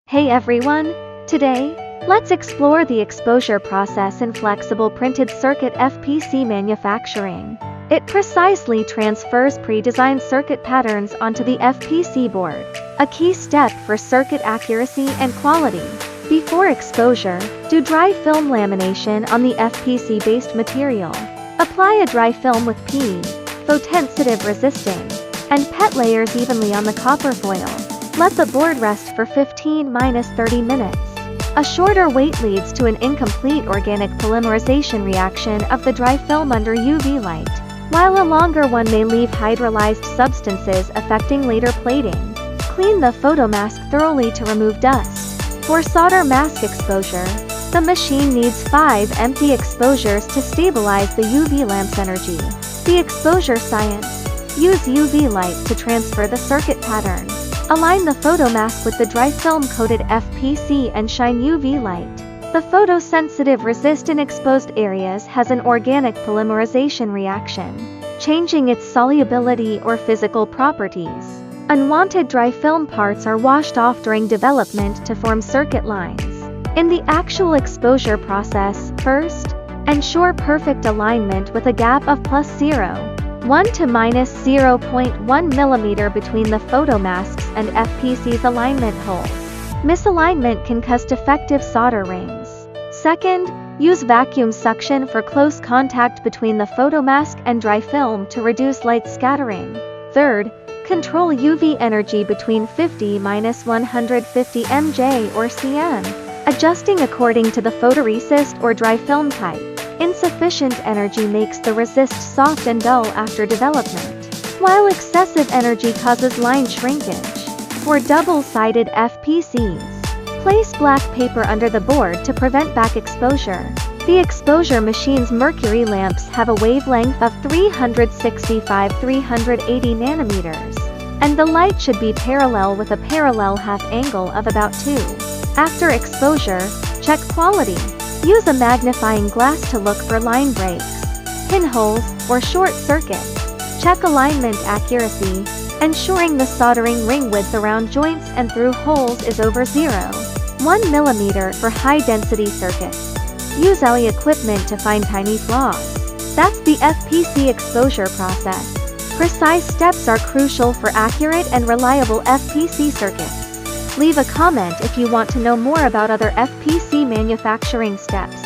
Hey everyone! Today, let's explore the exposure process in flexible printed circuit FPC manufacturing. It precisely transfers pre-designed circuit patterns onto the FPC board, a key step for circuit accuracy and quality. Before exposure, do dry film lamination on the FPC-based material. Apply a dry film with P, photosensitive resisting, and PET layers evenly on the copper foil. Let the board rest for 15–30 minutes. A shorter wait leads to an incomplete organic polymerization reaction of the dry film under UV light, while a longer one may leave hydrolyzed substances affecting later plating. Clean the photomask thoroughly to remove dust. For solder mask exposure, the machine needs 5 empty exposures to stabilize the UV lamp's energy. The exposure science: use UV light to transfer the circuit pattern. Align the photomask with the dry film-coated FPC and shine UV light. The photosensitive resist in exposed areas has an organic polymerization reaction, changing its solubility or physical properties. Unwanted dry film parts are washed off during development to form circuit lines. In the actual exposure process, first, ensure perfect alignment with a gap of +0.1 to -0.1 mm between the photomasks and FPC's alignment holes. Misalignment can cause defective solder rings. Second, use vacuum suction for close contact between the photomask and dry film to reduce light scattering. Third, control UV energy between 50–150 mJ or cm, adjusting according to the photoresist or dry film type. Insufficient energy makes the resist soft and dull after development, while excessive energy causes line shrinkage. For double-sided FPCs, place black paper under the board to prevent back exposure. The exposure machine's mercury lamps have a wavelength of 365–380 nanometers, and the light should be parallel with a parallel half angle of about 2. After exposure, check quality. Use a magnifying glass to look for line breaks, pinholes, or short circuits. Check alignment accuracy, ensuring the soldering ring width around joints and through holes is over 0.1 mm for high-density circuits. Use LE equipment to find tiny flaws. That's the FPC exposure process. Precise steps are crucial for accurate and reliable FPC circuits. Leave a comment if you want to know more about other FPC manufacturing steps.